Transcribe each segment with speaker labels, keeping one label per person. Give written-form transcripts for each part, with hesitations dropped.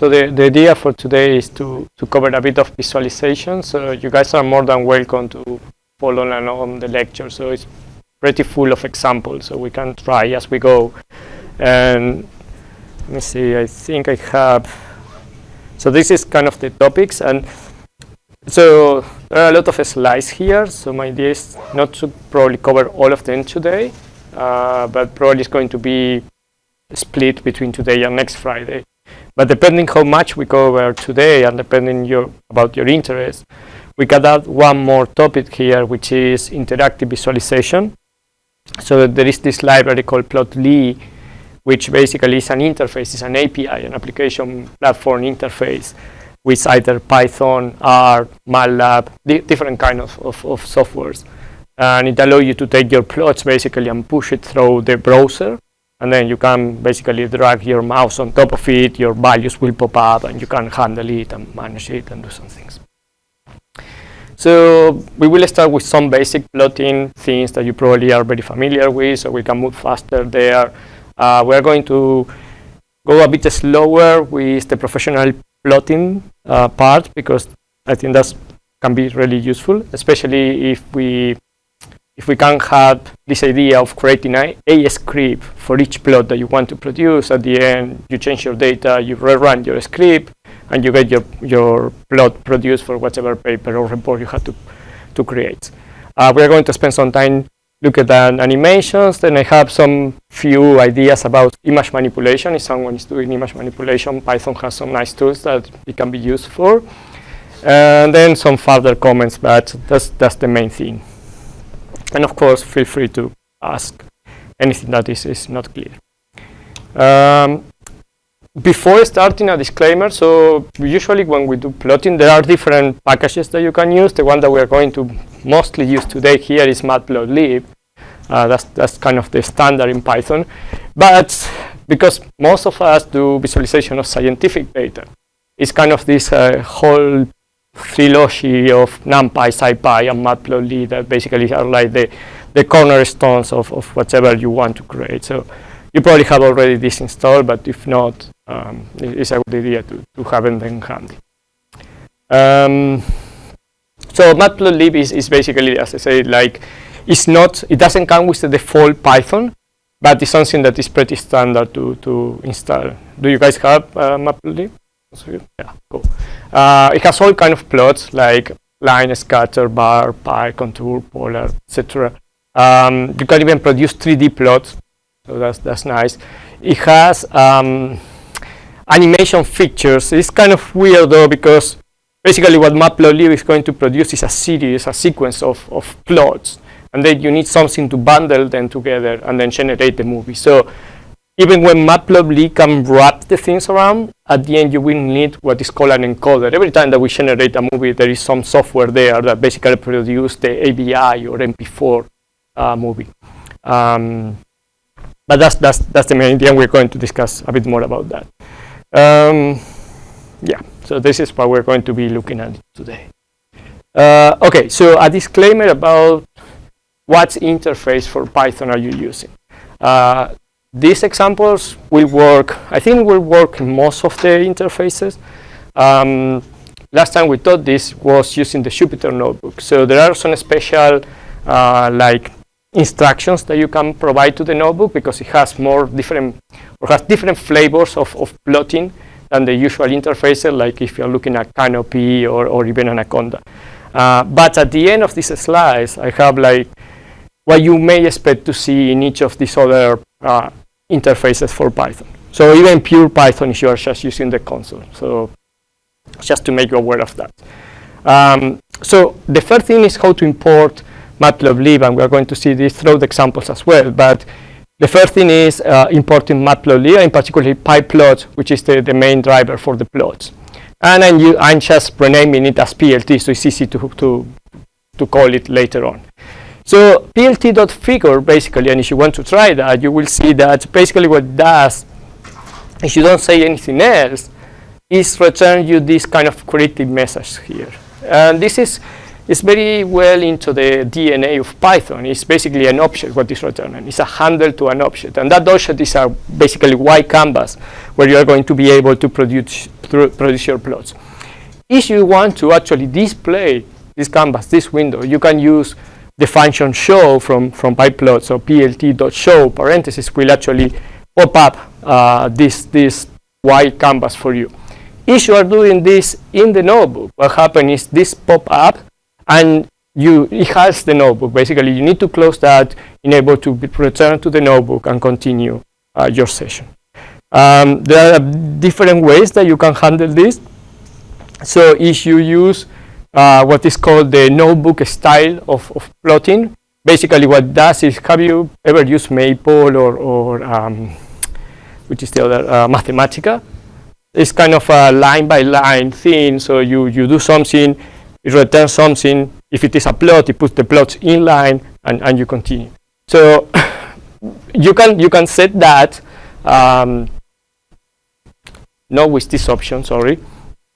Speaker 1: So the idea for today is to cover a bit of visualization. So you guys are more than welcome to follow along on the lecture. So it's pretty full of examples, so we can try as we go. And let me see, I think I have, so this is kind of the topics. And so there are a lot of slides here. So my idea is not to probably cover all of them today, but probably it's going to be split between today and next Friday. But depending how much we cover today and depending about your interest, we can add one more topic here, which is interactive visualization. So there is this library called Plotly, which basically is an interface, is an API, an application platform interface with either Python, R, MATLAB, different kind of softwares. And it allows you to take your plots basically and push it through the browser. And then you can basically drag your mouse on top of it, your values will pop up, and you can handle it and manage it and do some things. So we will start with some basic plotting things that you probably are very familiar with, so we can move faster there. We're going to go a bit slower with the professional plotting part, because I think that can be really useful, especially if we can have this idea of creating a script for each plot that you want to produce. At the end, you change your data, you rerun your script, and you get your plot produced for whatever paper or report you have to create. We are going to spend some time looking at animations. Then I have some few ideas about image manipulation. If someone is doing image manipulation, Python has some nice tools that it can be used for. And then some further comments, but that's the main thing. And of course, feel free to ask anything that is not clear. Before starting, a disclaimer. So usually when we do plotting, there are different packages that you can use. The one that we are going to mostly use today here is matplotlib. That's kind of the standard in Python. But because most of us do visualization of scientific data, it's kind of this whole trilogy of NumPy, SciPy, and matplotlib that basically are like the cornerstones of whatever you want to create. So you probably have already this installed, but if not, it's a good idea to have them handy. So matplotlib is basically, as I say, like it doesn't come with the default Python, but it's something that is pretty standard to install. Do you guys have matplotlib? Yeah, cool. It has all kind of plots like line, scatter, bar, pie, contour, polar, etc. You can even produce 3D plots, so that's nice. It has animation features. It's kind of weird though, because basically what matplotlib is going to produce is a sequence of plots, and then you need something to bundle them together and then generate the movie. So even when matplotlib can wrap the things around, at the end you will need what is called an encoder. Every time that we generate a movie, there is some software there that basically produces the AVI or MP4 movie. But that's the main idea, and we're going to discuss a bit more about that. Yeah, so this is what we're going to be looking at today. Okay, so a disclaimer about what interface for Python are you using. These examples will work, I think will work in most of the interfaces. Last time we taught this was using the Jupyter notebook. So there are some special like instructions that you can provide to the notebook, because it has different flavors of plotting than the usual interfaces, like if you're looking at Canopy or even Anaconda. But at the end of these slides, I have like what you may expect to see in each of these other interfaces for Python. So even pure Python if you are just using the console. So just to make you aware of that. So the first thing is how to import matplotlib, and we are going to see this through the examples as well. But the first thing is importing matplotlib, and particularly pyplot, which is the main driver for the plots. And I'm just renaming it as PLT, so it's easy to call it later on. So plt.figure basically, and if you want to try that, you will see that basically what it does, if you don't say anything else, is return you this kind of creative message here. And this is is very well into the DNA of Python. It's basically an object, what is returning. It's a handle to an object. And that object is a basically white canvas where you are going to be able to produce your plots. If you want to actually display this canvas, this window, you can use the function show from pyplot. So plt.show parentheses will actually pop up this white canvas for you. If you are doing this in the notebook, what happens is this pop up and it has the notebook. Basically, you need to close that, enable to return to the notebook and continue your session. There are different ways that you can handle this. So if you use what is called the notebook style of plotting, basically what it does is, have you ever used Maple or which is the other, Mathematica? It's kind of a line by line thing. So you do something, it returns something. If it is a plot, it puts the plots in line and you continue. So you can set that, not with this option, sorry,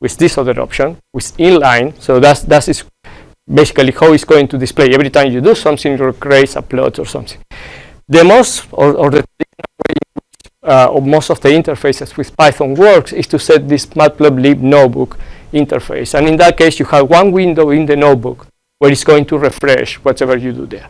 Speaker 1: with this other option, with inline. So that is basically how it's going to display. Every time you do something, it creates a plot or something. The most, or the way most of the interfaces with Python works is to set this matplotlib notebook interface. And in that case, you have one window in the notebook where it's going to refresh whatever you do there.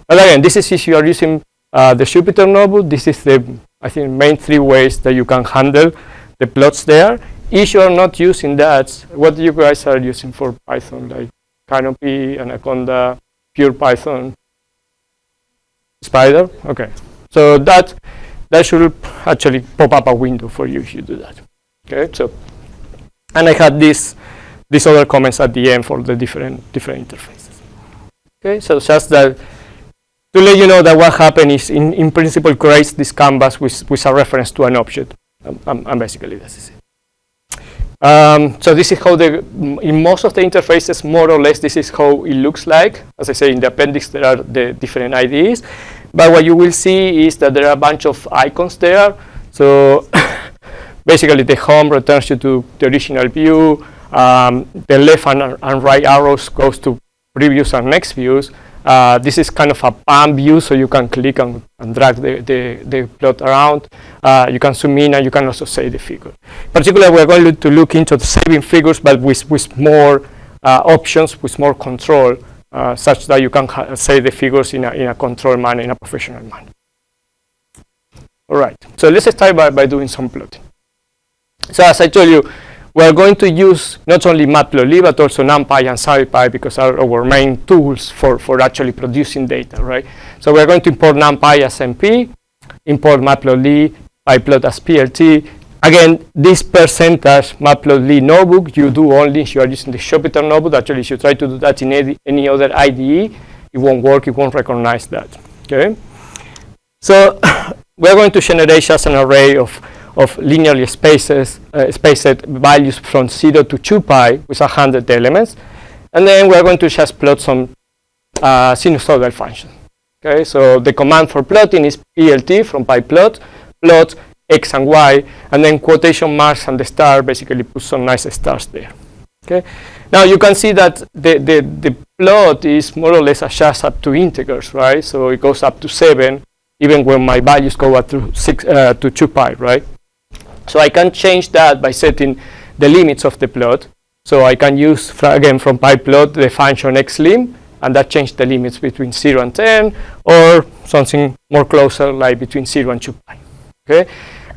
Speaker 1: But again, this is if you are using the Jupyter notebook. This is the, I think, main three ways that you can handle the plots there. If you are not using that, what you guys are using for Python, like Canopy, Anaconda, Pure Python, Spider? Okay. So that should actually pop up a window for you if you do that. Okay. So, and I had these other comments at the end for the different interfaces. Okay. So just that to let you know that what happened is in principle creates this canvas with a reference to an object. And basically this is it. So this is how in most of the interfaces, more or less, this is how it looks like. As I say, in the appendix, there are the different IDEs. But what you will see is that there are a bunch of icons there. So basically, the home returns you to the original view. The left and right arrows goes to previous and next views. This is kind of a palm view, so you can click and drag the plot around. You can zoom in, and you can also save the figure. Particularly, we're going to look into the saving figures, but with more options, with more control, such that you can save the figures in a controlled manner, in a professional manner. All right, so let's start by doing some plotting. So as I told you, we're going to use not only matplotlib, but also NumPy and SciPy, because are our main tools for actually producing data, right? So we're going to import NumPy as MP, import matplotlib, pyplot as PLT. Again, this percentage matplotlib notebook, you do only if you are using the Jupyter notebook. Actually, if you try to do that in any other IDE, it won't work, it won't recognize that, okay? So we're going to generate just an array of linearly spaced values from 0 to 2pi with 100 elements. And then we're going to just plot some sinusoidal function. Okay, so the command for plotting is plt from pyplot, plot x and y, and then quotation marks and the star basically put some nice stars there. Okay, now you can see that the plot is more or less adjust up to integers, right? So it goes up to 7, even when my values go up to 2pi, right? So I can change that by setting the limits of the plot. So I can use, again, from pyplot, the function xlim, and that changes the limits between 0 and 10, or something more closer, like between 0 and 2pi. Okay?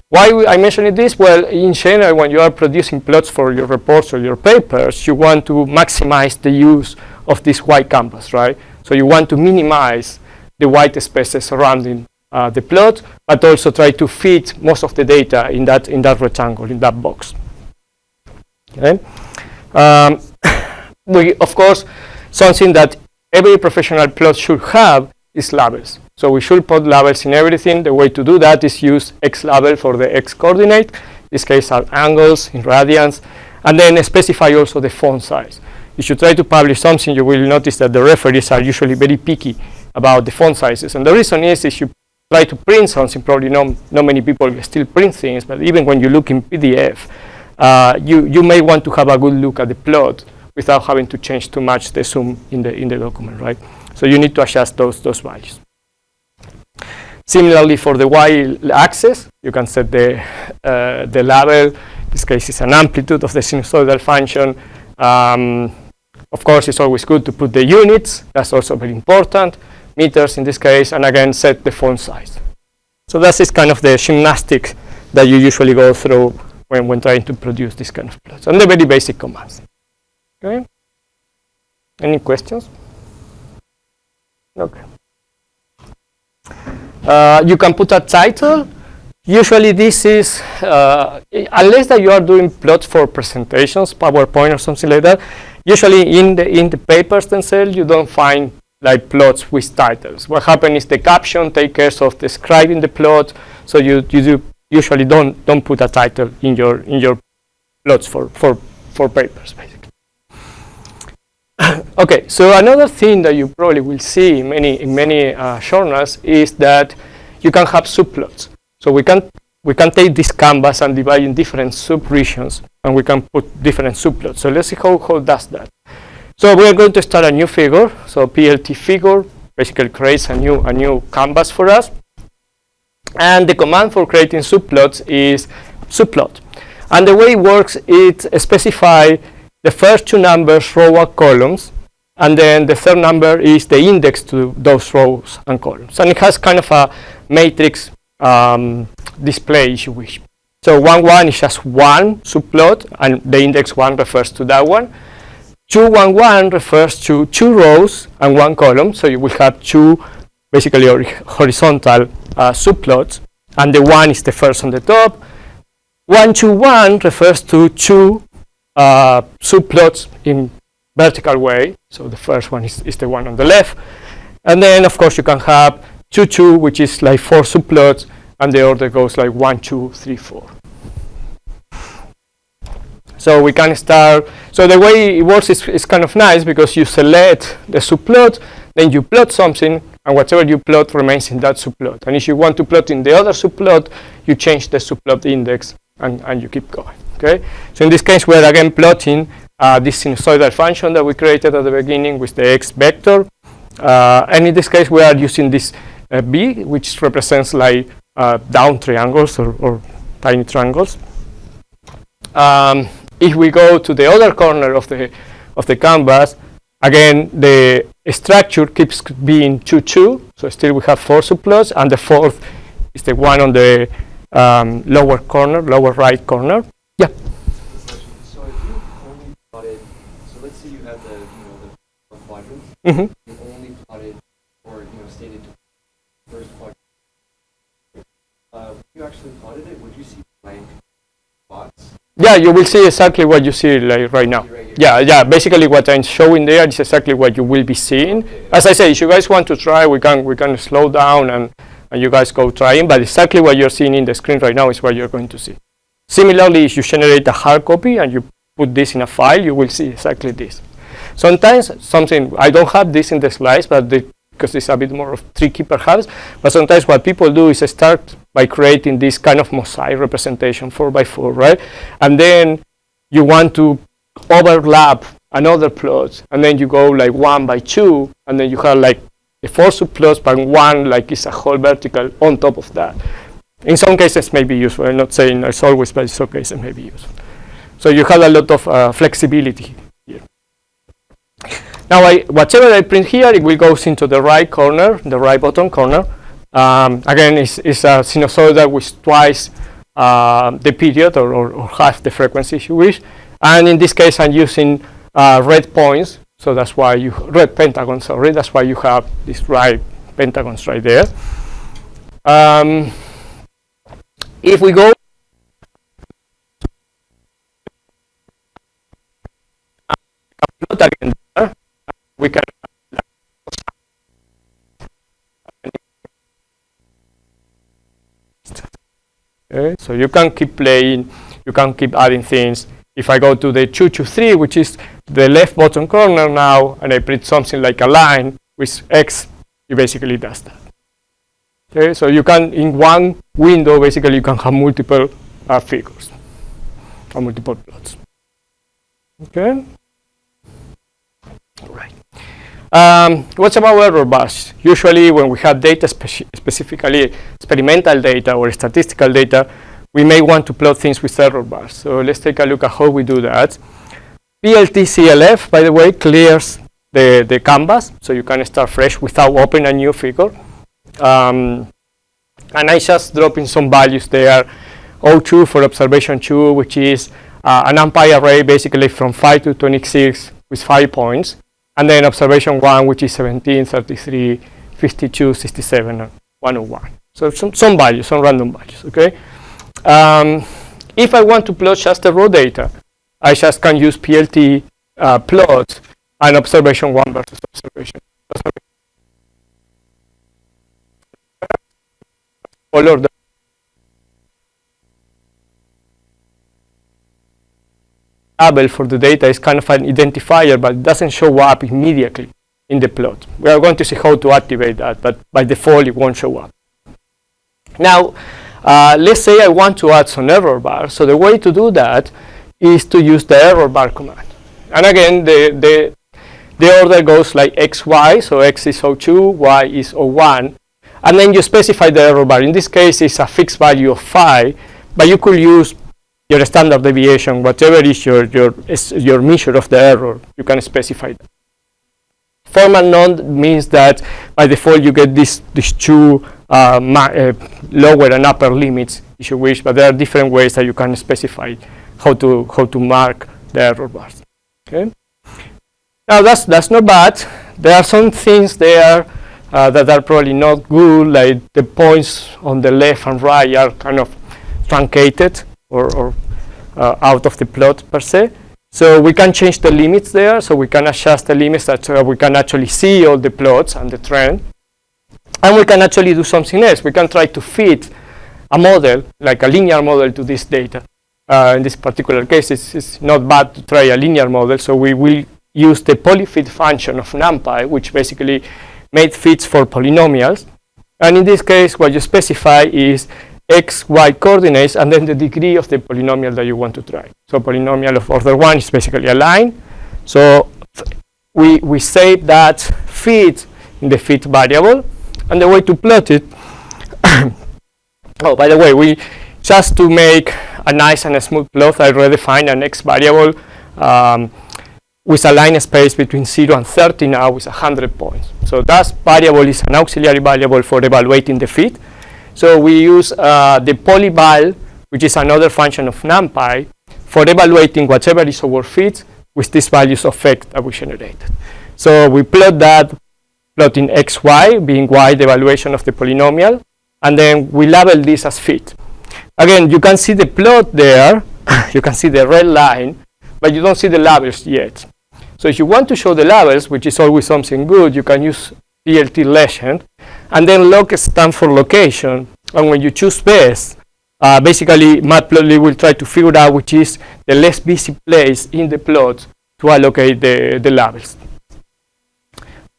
Speaker 1: Why I mentioned this? Well, in general, when you are producing plots for your reports or your papers, you want to maximize the use of this white canvas, right? So you want to minimize the white spaces surrounding the plot, but also try to fit most of the data in that rectangle, in that box. Okay. Of course, something that every professional plot should have is labels. So we should put labels in everything. The way to do that is use X label for the X coordinate. In this case are angles in radians, and then specify also the font size. If you try to publish something, you will notice that the referees are usually very picky about the font sizes. And the reason is if you try to print something, probably not many people still print things, but even when you look in PDF, you may want to have a good look at the plot without having to change too much the zoom in the document, right? So you need to adjust those values. Similarly, for the y-axis, you can set the label. In this case, it's an amplitude of the sinusoidal function. Of course, it's always good to put the units. That's also very important. Meters in this case, and again, set the font size. So that is kind of the gymnastics that you usually go through when trying to produce this kind of plots, and the very basic commands. Okay. Any questions? Okay. You can put a title. Usually this is, unless that you are doing plots for presentations, PowerPoint or something like that, usually in the papers themselves, you don't find like plots with titles. What happens is the caption takes care of describing the plot, so you usually don't put a title in your plots for papers, basically. Okay, so another thing that you probably will see in many journals is that you can have subplots. So we can take this canvas and divide in different sub-regions, and we can put different subplots. So let's see how does that. So we are going to start a new figure. So PLT figure basically creates a new canvas for us. And the command for creating subplots is subplot. And the way it works, it specifies the first two numbers, row and columns, and then the third number is the index to those rows and columns. And it has kind of a matrix display, if you wish. So 1, 1 is just one subplot, and the index 1 refers to that one. 2, 1, 1 refers to two rows and one column, so you will have two basically horizontal subplots, and the 1 is the first on the top. 1, 2, 1 refers to two subplots in vertical way, so the first one is the one on the left. And then of course you can have 2, 2, which is like 4 subplots, and the order goes like 1, 2, 3, 4. So we can start. So the way it works is kind of nice, because you select the subplot, then you plot something, and whatever you plot remains in that subplot. And if you want to plot in the other subplot, you change the subplot index, and you keep going. Okay. So in this case, we're again plotting this sinusoidal function that we created at the beginning with the x vector. And in this case, we are using this b, which represents like down triangles or tiny triangles. If we go to the other corner of the canvas, again the structure keeps being 2, 2. So still we have 4 subplots, and the fourth is the one on the lower right corner. Yeah.
Speaker 2: So if you only plotted, so let's say you have the quadrants,
Speaker 1: Mm-hmm.
Speaker 2: you only plotted or stated the first quadrant. If you actually plotted it, would you see blank spots?
Speaker 1: Yeah, you will see exactly what you see like right now. Yeah. Basically, what I'm showing there is exactly what you will be seeing. Okay. As I say, if you guys want to try, we can slow down and you guys go trying. But exactly what you're seeing in the screen right now is what you're going to see. Similarly, if you generate a hard copy and you put this in a file, you will see exactly this. Sometimes I don't have this in the slides, but because it's a bit more tricky perhaps. But sometimes what people do is start by creating this kind of mosaic representation 4x4, right? And then you want to overlap another plot, and then you go like 1x2, and then you have like the 4 subplots, but one like is a whole vertical on top of that. In some cases may be useful. I'm not saying it's always, but in some cases may be useful. So you have a lot of flexibility here. Now, whatever I print here, it will go into the right corner, the right bottom corner. Again, it's a sinusoidal with twice the period or half the frequency, if you wish. And in this case, I'm using red points, so that's why red pentagons. Sorry, that's why you have these right pentagons right there. If we go again, we can. Okay, so you can keep playing, you can keep adding things. If I go to the 2, 2, 3, which is the left bottom corner now, and I print something like a line with X, it basically does that. Okay, so you can, in one window, basically you can have multiple figures or multiple plots. Okay. What's about error bars? Usually when we have data, specifically experimental data or statistical data, we may want to plot things with error bars. So let's take a look at how we do that. PLT-CLF, by the way, clears the canvas, so you can start fresh without opening a new figure. And I just drop in some values there. O2 for observation 2, which is an NumPy array basically from 5 to 26 with 5 points. And then observation 1, which is 17, 33, 52, 67, and 101. So some values, some random values, okay? If I want to plot just the raw data, I just can use PLT plots and observation 1 versus observation. Color the label for the data is kind of an identifier, but it doesn't show up immediately in the plot. We are going to see how to activate that, but by default it won't show up. Now, let's say I want to add some error bar. So the way to do that is to use the error bar command. And again, the order goes like XY, so X is 02, Y is 01, and then you specify the error bar. In this case, it's a fixed value of 5, but you could use your standard deviation, whatever is your measure of the error, you can specify that. Formal none means that by default you get these two lower and upper limits, if you wish, but there are different ways that you can specify how to mark the error bars. Okay. Now that's not bad. There are some things there that are probably not good, like the points on the left and right are kind of truncated or out of the plot per se. So we can change the limits there, so we can adjust the limits that we can actually see all the plots and the trend. And we can actually do something else. We can try to fit a model, like a linear model, to this data. In this particular case, it's not bad to try a linear model, so we will use the polyfit function of NumPy, which basically made fits for polynomials. And in this case, what you specify is x, y coordinates, and then the degree of the polynomial that you want to try. So polynomial of order 1 is basically a line. So we save that fit in the fit variable. And the way to plot it, oh, by the way, just to make a nice and a smooth plot, I redefined an x variable with a line space between 0 and 30 now with 100 points. So that variable is an auxiliary variable for evaluating the fit. So we use the polyval, which is another function of NumPy, for evaluating whatever is our fit with these values of x that we generated. So we plot that, plotting x, y, being y the evaluation of the polynomial, and then we label this as fit. Again, you can see the plot there, you can see the red line, but you don't see the labels yet. So if you want to show the labels, which is always something good, you can use PLT legend, and then loc stands for location, and when you choose best, basically Matplotlib will try to figure out which is the less busy place in the plot to allocate the labels,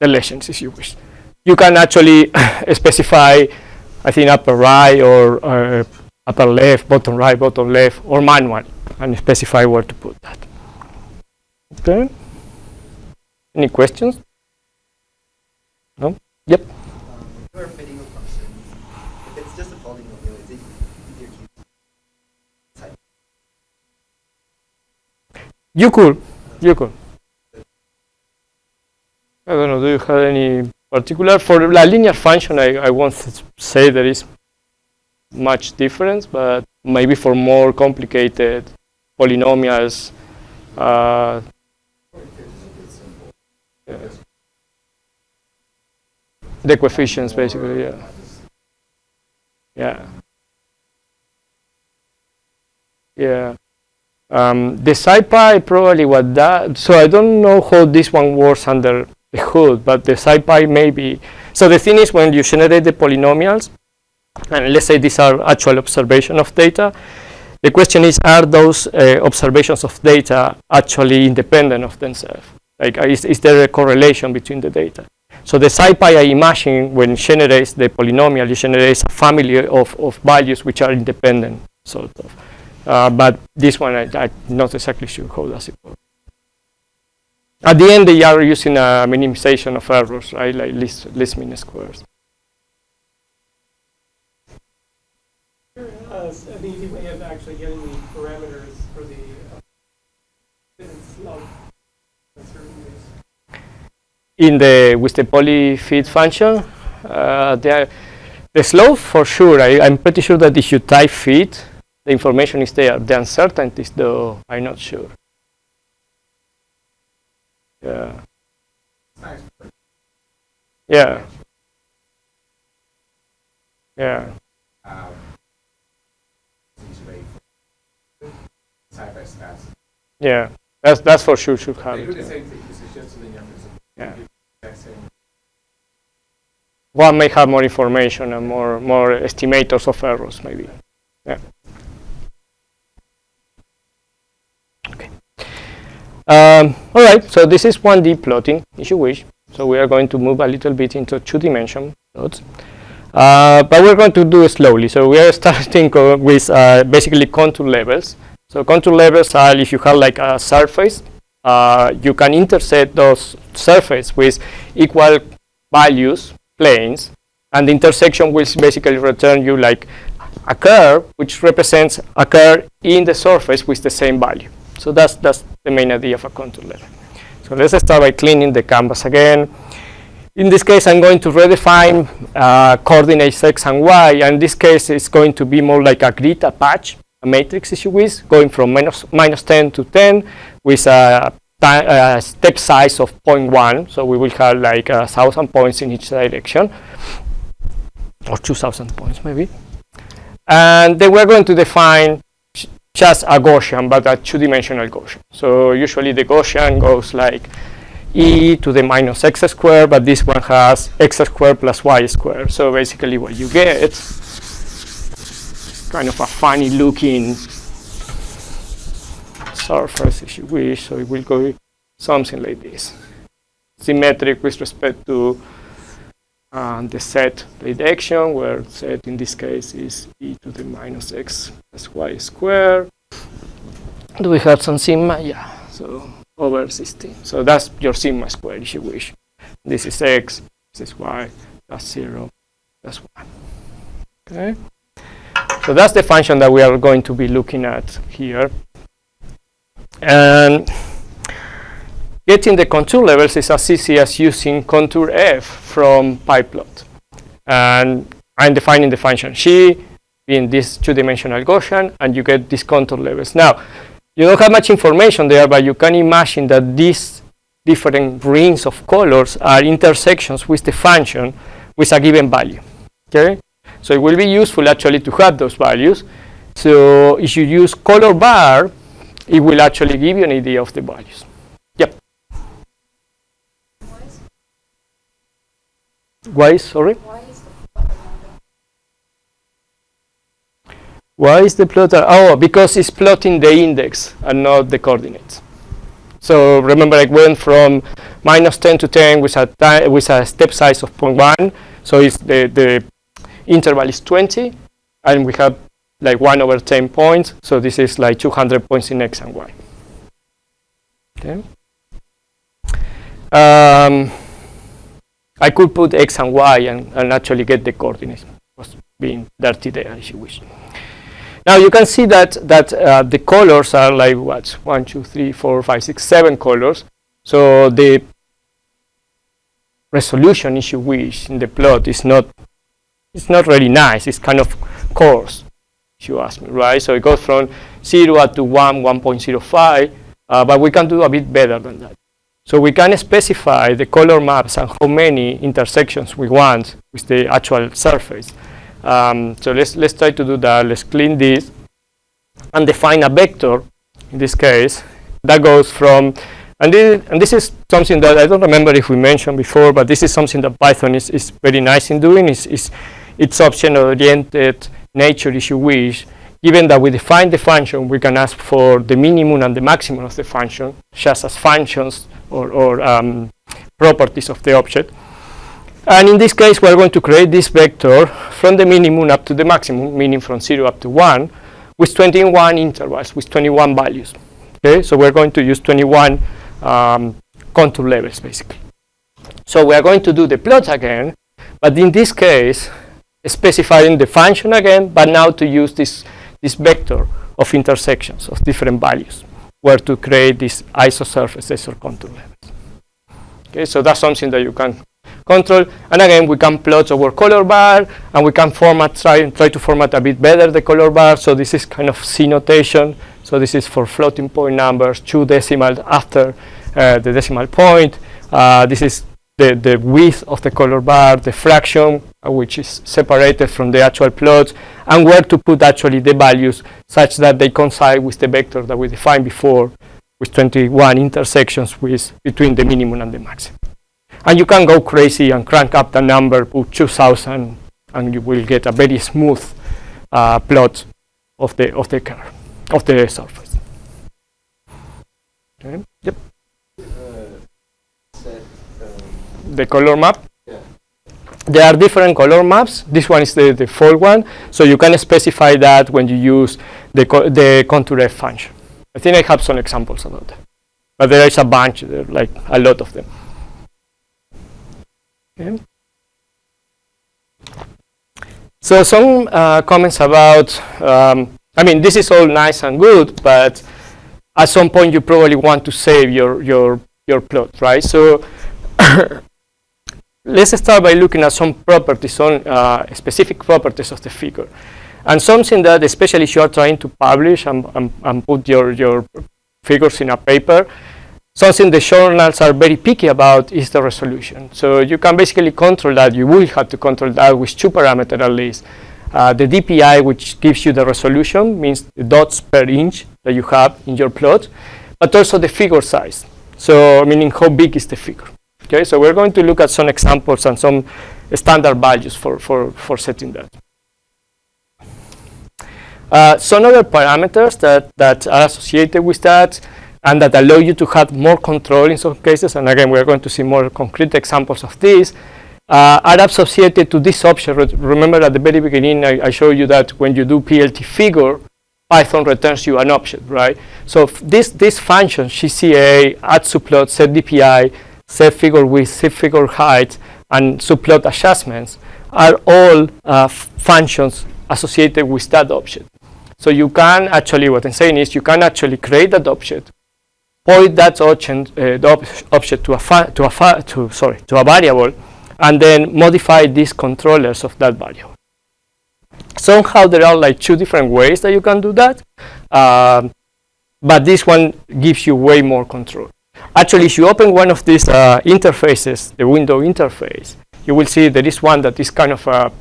Speaker 1: the legends, if you wish. You can actually specify, I think, upper right or upper left, bottom right, bottom left, or manual, and specify where to put that. Okay. Any questions? No? Yep.
Speaker 3: You are fitting a function. If it's just a polynomial, is it easier to type?
Speaker 1: You could. I don't know, do you have any particular? For a linear function, I won't say there is much difference, but maybe for more complicated polynomials, yeah. The coefficients, basically, yeah. Yeah. The SciPy probably what that, so I don't know how this one works under the hood, but the SciPy maybe. So the thing is, when you generate the polynomials, and let's say these are actual observation of data, the question is, are those observations of data actually independent of themselves? Like, is there a correlation between the data? So the SciPy, I imagine, when it generates the polynomial, it generates a family of values which are independent, sort of. But this one, I'm not exactly sure how does it work. At the end, they are using a minimization of errors, right? Like least mean squares.
Speaker 4: An easy way of actually getting the parameters for the fit and slope in certain ways.
Speaker 1: With the polyfit function, the slope for sure. I'm pretty sure that if you type fit, the information is there. The uncertainties, though, I'm not sure. Yeah. Yeah. Yeah. Yeah. That's for sure should have it. Yeah. One may have more information and more estimators of errors, maybe. Yeah. Okay. All right. So this is 1D plotting, if you wish. So we are going to move a little bit into 2-dimension plots, but we're going to do it slowly. So we are starting with basically contour levels. So contour levels are if you have like a surface, you can intersect those surfaces with equal values, planes, and the intersection will basically return you like a curve which represents a curve in the surface with the same value. So that's the main idea of a contour level. So let's start by cleaning the canvas again. In this case, I'm going to redefine coordinates x and y, and in this case, it's going to be more like a grid, a patch, a matrix, if you wish, going from minus 10 to 10 with a step size of 0.1. So we will have like 1,000 points in each direction, or 2,000 points maybe. And then we're going to define just a Gaussian, but a 2-dimensional Gaussian. So usually the Gaussian goes like e to the minus x squared, but this one has x squared plus y squared. So basically what you get, kind of a funny looking surface, if you wish. So it will go something like this. Symmetric with respect to the set direction, where set in this case is e to the minus x plus y squared. Do we have some sigma? Yeah, so over 16. So that's your sigma squared, if you wish. This is x, this is y, that's 0, that's 1. Okay? So that's the function that we are going to be looking at here. And getting the contour levels is as easy as using contour f from pyplot. And I'm defining the function xi in this 2-dimensional Gaussian, and you get these contour levels. Now, you don't have much information there, but you can imagine that these different rings of colors are intersections with the function with a given value. Okay? So it will be useful actually to have those values. So if you use color bar, it will actually give you an idea of the values. Yep. Why, sorry? Why is the plotter? Oh, because it's plotting the index and not the coordinates. So remember, I went from minus 10 to 10 with a step size of 0.1. So it's the interval is 20, and we have like 1 over 10 points. So this is like 200 points in x and y. Okay. I could put x and y and actually get the coordinates. It was being dirty there, if you wish. Now you can see that the colors are like what? 1, 2, 3, 4, 5, 6, 7 colors. So the resolution, if you wish, in the plot is not really nice. It's kind of coarse, if you ask me, right? So it goes from 0 up to 1, 1.05, but we can do a bit better than that. So we can specify the color maps and how many intersections we want with the actual surface. So let's try to do that. Let's clean this and define a vector, in this case, that goes from, and this is something that I don't remember if we mentioned before, but this is something that Python is very nice in doing. It's option-oriented nature, if you wish. Given that we define the function, we can ask for the minimum and the maximum of the function, just as functions or properties of the object. And in this case, we're going to create this vector from the minimum up to the maximum, meaning from 0 up to 1, with 21 intervals, with 21 values. Okay, so we're going to use 21 contour levels, basically. So we are going to do the plots again, but in this case, specifying the function again, but now to use this vector of intersections of different values, where to create these isosurfaces or contour levels. Okay, so that's something that you can control. And again, we can plot our color bar, and we can try to format a bit better the color bar. So this is kind of C notation. So this is for floating point numbers, 2 decimals after the decimal point. This is the width of the color bar, the fraction, which is separated from the actual plots, and where to put actually the values such that they coincide with the vector that we defined before, with 21 intersections between the minimum and the maximum. And you can go crazy and crank up the number, put 2000, and you will get a very smooth plot of the curve, of the surface. Okay. Yep. The color map.
Speaker 2: Yeah.
Speaker 1: There are different color maps. This one is the default one, so you can specify that when you use the contour F function. I think I have some examples about that, but there is a bunch, like a lot of them. Okay. So some comments about, I mean, this is all nice and good, but at some point you probably want to save your plot, right? So let's start by looking at some properties, some specific properties of the figure. And something that, especially if you are trying to publish and put your figures in a paper, something the journals are very picky about is the resolution. So you can basically control that. You will have to control that with 2 parameters at least. The DPI, which gives you the resolution, means the dots per inch that you have in your plot, but also the figure size. So meaning how big is the figure. Okay, so we're going to look at some examples and some standard values for setting that. Some other parameters that are associated with that and that allow you to have more control in some cases, and again, we're going to see more concrete examples of this, are associated to this object. Remember at the very beginning, I showed you that when you do PLT figure, Python returns you an object, right? So this function, CCA, add subplot, set DPI, set figure width, set figure height, and subplot adjustments are all functions associated with that object. So you can actually, what I'm saying is, you can actually create that object, point that object to a variable, and then modify these controllers of that variable. Somehow there are like 2 different ways that you can do that, but this one gives you way more control. Actually, if you open one of these interfaces, the window interface, you will see there is one that is kind of a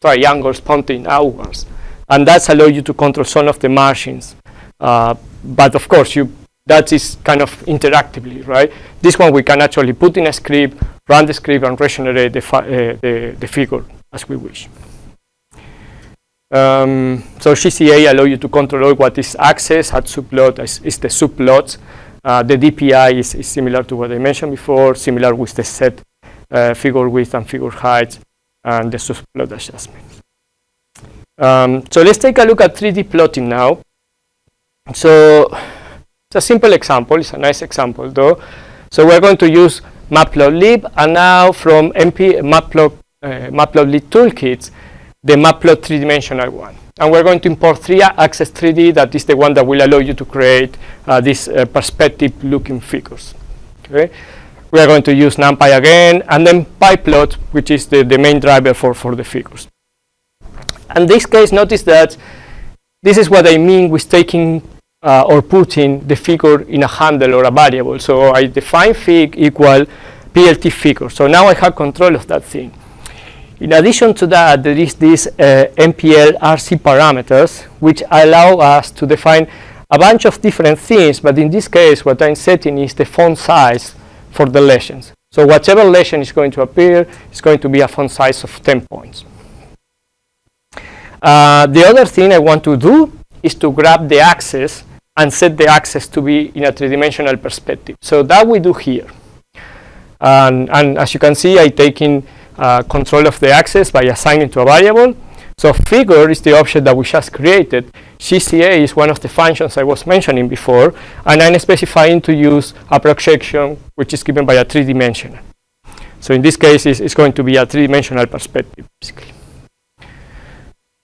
Speaker 1: triangle pointing outwards, and that's allow you to control some of the margins. But of course, that is kind of interactively, right? This one we can actually put in a script, run the script, and regenerate the figure as we wish. So CCA allow you to control what is axis, add subplot is the subplots. The DPI is similar to what I mentioned before, similar with the set figure width and figure height, and the subplot adjustments. So let's take a look at 3D plotting now. So it's a simple example. It's a nice example, though. So we're going to use matplotlib, and now from matplotlib toolkits, the matplot 3-dimensional one. And we're going to import 3-axis 3D. That is the one that will allow you to create these perspective-looking figures. Okay. We are going to use NumPy again, and then pyplot, which is the main driver for the figures. In this case, notice that this is what I mean with taking or putting the figure in a handle or a variable. So I define fig equal PLT figure. So now I have control of that thing. In addition to that, there is this MPL RC parameters, which allow us to define a bunch of different things, but in this case, what I'm setting is the font size for the legends. So whatever legend is going to appear is going to be a font size of 10 points. The other thing I want to do is to grab the axis and set the axis to be in a 3-dimensional perspective. So that we do here. And as you can see, I take in control of the axis by assigning to a variable. So figure is the object that we just created. GCA is one of the functions I was mentioning before, and I'm specifying to use a projection which is given by a 3-dimensional. So in this case, it's going to be a 3-dimensional perspective, basically.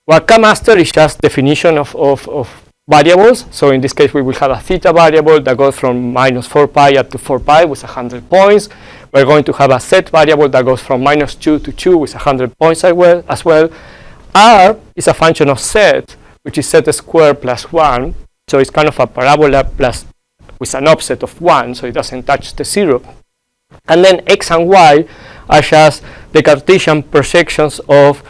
Speaker 1: What come after is just definition of variables. So in this case, we will have a theta variable that goes from -4 pi up to 4 pi with 100 points. We're going to have a set variable that goes from -2 to 2 with 100 points as well. R is a function of set, which is set squared plus 1. So it's kind of a parabola plus with an offset of 1, so it doesn't touch the 0. And then x and y are just the Cartesian projections of,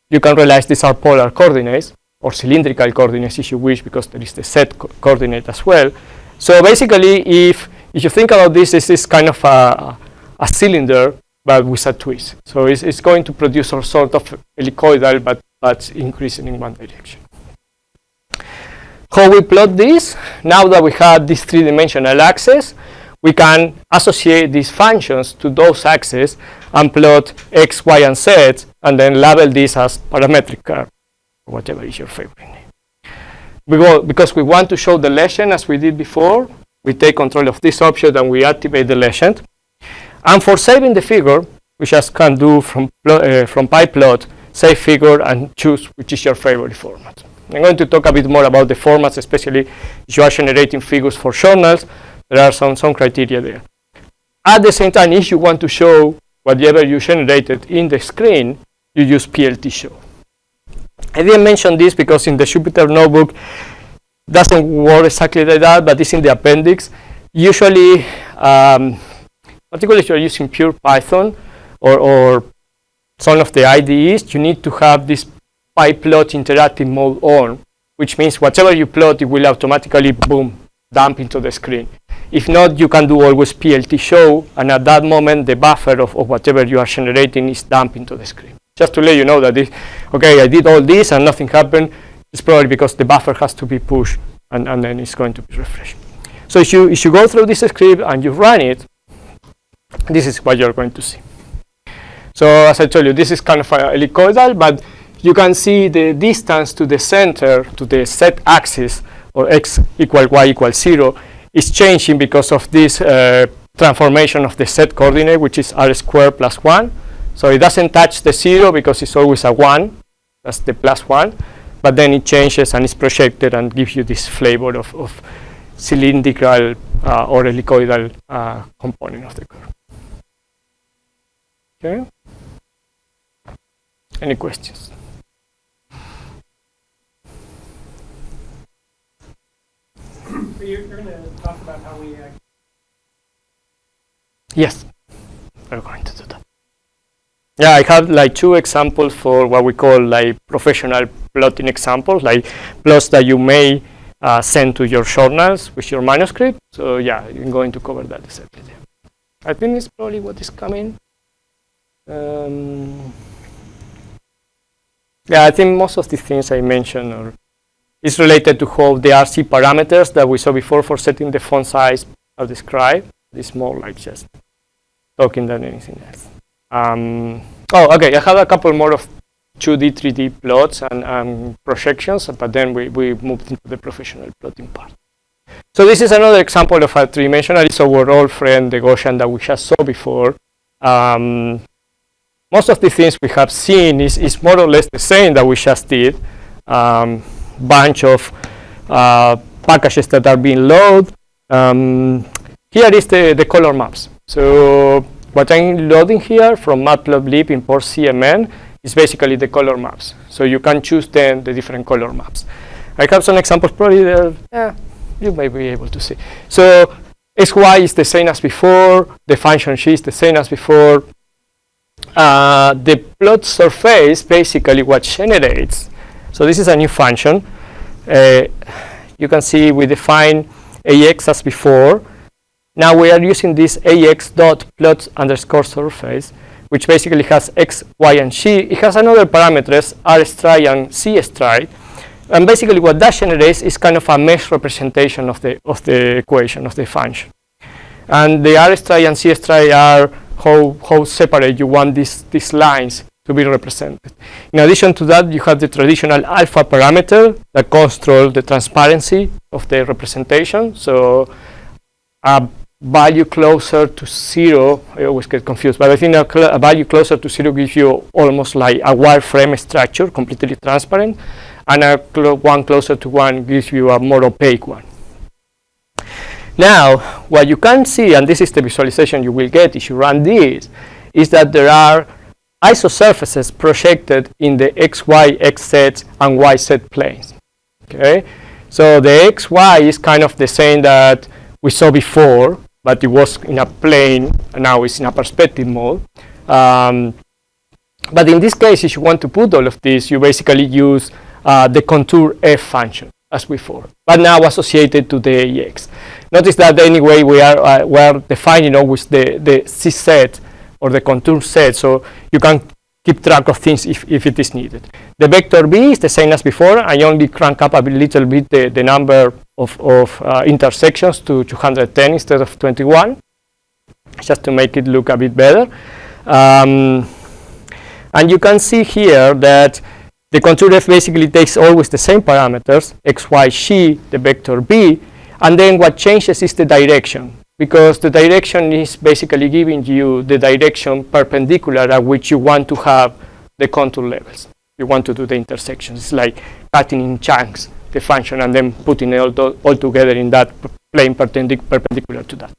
Speaker 1: you can realize these are polar coordinates, or cylindrical coordinates if you wish, because there is the set coordinate as well. So basically, if you think about this, this is kind of a cylinder, but with a twist. So it's going to produce a sort of helicoidal, but increasing in one direction. How we plot this? Now that we have this 3-dimensional axis, we can associate these functions to those axes and plot x, y, and z, and then label this as parametric curve, or whatever is your favorite name. Because we want to show the legend as we did before, we take control of this object and we activate the legend. And for saving the figure, we just can do from pyplot, save figure, and choose which is your favorite format. I'm going to talk a bit more about the formats, especially if you are generating figures for journals. There are some criteria there. At the same time, if you want to show whatever you generated in the screen, you use PLT show. I didn't mention this because in the Jupyter notebook, doesn't work exactly like that, but it's in the appendix. Usually, particularly if you're using pure Python or some of the IDEs, you need to have this pyplot interactive mode on, which means whatever you plot, it will automatically, boom, dump into the screen. If not, you can do always PLT show, and at that moment, the buffer of whatever you are generating is dumped into the screen. Just to let you know that this, okay, I did all this and nothing happened, it's probably because the buffer has to be pushed, and then it's going to be refreshed. So if you go through this script and you run it, this is what you're going to see. So as I told you, this is kind of a helicoidal, but you can see the distance to the center, to the set axis, or x equal y equals 0, is changing because of this transformation of the set coordinate, which is r squared plus 1. So it doesn't touch the 0 because it's always a 1. That's the plus 1. But then it changes and is projected and gives you this flavor of cylindrical or helicoidal component of the curve. Okay. Any questions?
Speaker 4: So you're going to talk about how we
Speaker 1: Yes, we're going to do that. Yeah, I have like 2 examples for what we call like professional plotting examples, like plots that you may send to your journals with your manuscript. So yeah, I'm going to cover that exactly there. I think it's probably what is coming. Yeah, I think most of the things I mentioned is related to how the RC parameters that we saw before for setting the font size are described. It's more like just talking than anything else. Oh, okay, I have a couple more of 2D, 3D plots and projections, but then we moved into the professional plotting part. So this is another example of a 3-dimensional. It's our old friend, the Gaussian that we just saw before. Most of the things we have seen is more or less the same that we just did. Bunch of packages that are being loaded. Here is the color maps. So what I'm loading here from Matplotlib import CMN is basically the color maps. So you can choose then the different color maps. I have some examples probably there. Yeah, you may be able to see. So XY is the same as before. The function G is the same as before. The plot surface basically what generates. So this is a new function. You can see we define AX as before. Now we are using this ax.plot_surface, which basically has x, y, and z. It has another parameters, r stride and c stride. And basically what that generates is kind of a mesh representation of the equation, of the function. And the r stride and c stride are how separate you want these lines to be represented. In addition to that, you have the traditional alpha parameter that controls the transparency of the representation. So a value closer to 0, I always get confused, but I think a value closer to 0 gives you almost like a wireframe structure, completely transparent, and a one closer to 1 gives you a more opaque one. Now, what you can see, and this is the visualization you will get if you run this, is that there are isosurfaces projected in the x, y, x, z, and y, z planes. Okay, so the x, y is kind of the same that we saw before, but it was in a plane, and now it's in a perspective mode. But in this case, if you want to put all of this, you basically use the contour f function as before, but now associated to the ax. Notice that anyway we are defining always the c set or the contour set, so you can keep track of things if it is needed. The vector b is the same as before. I only crank up a little bit the number of intersections to 210 instead of 21, just to make it look a bit better. And you can see here that the contour f basically takes always the same parameters, x, y, z, the vector b, and then what changes is the direction, because the direction is basically giving you the direction perpendicular at which you want to have the contour levels. You want to do the intersections. It's like cutting in chunks the function and then putting it all together in that plane perpendicular to that.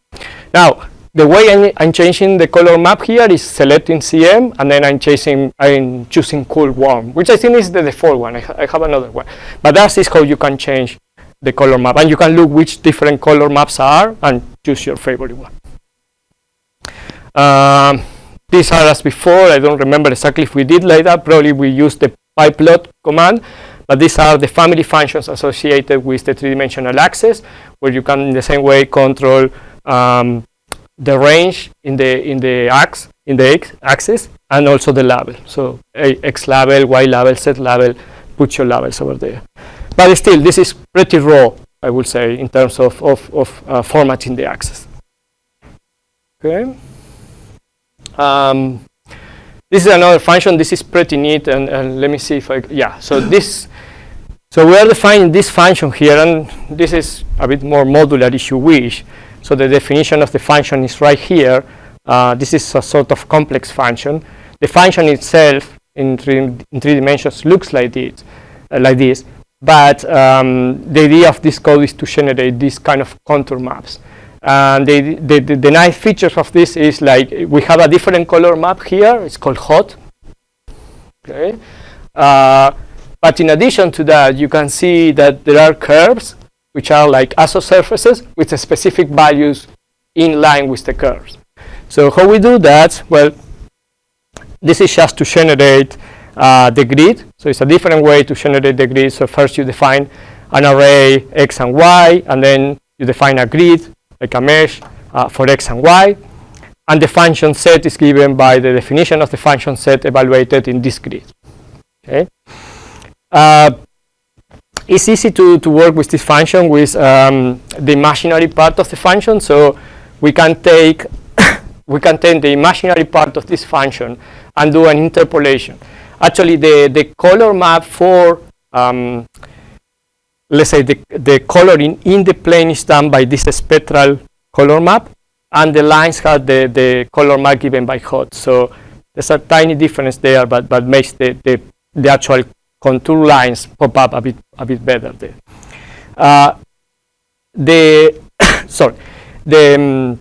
Speaker 1: Now, the way I'm changing the color map here is selecting CM, and then I'm choosing cool warm, which I think is the default one. I have another one, but that is how you can change the color map, and you can look which different color maps are and choose your favorite one. These are as before. I don't remember exactly if we did like that. Probably we used the pyplot command, but these are the family functions associated with the three-dimensional axis, where you can in the same way control the range in the x-axis, and also the label. So x label, y label, z label, put your labels over there. But still, this is pretty raw, I would say, in terms of formatting the axis. Okay. This is another function. This is pretty neat, and let me see if so we are defining this function here, and this is a bit more modular if you wish. So the definition of the function is right here. This is a sort of complex function. The function itself in three dimensions looks like this, but the idea of this code is to generate this kind of contour maps. And the nice features of this is like we have a different color map here. It's called hot. Okay, but in addition to that, you can see that there are curves, which are like isosurfaces with specific values in line with the curves. So how we do that? Well, this is just to generate the grid. So it's a different way to generate the grid. So first you define an array x and y, and then you define a grid, like a mesh, for x and y. And the function set is given by the definition of the function set evaluated in this grid. Okay. It's easy to work with this function with the imaginary part of the function. So we can take the imaginary part of this function and do an interpolation. Actually, the color map for let's say the coloring in the plane is done by this spectral color map, and the lines have the color map given by hot. So there's a tiny difference there, but makes the actual contour lines pop up a bit better there. The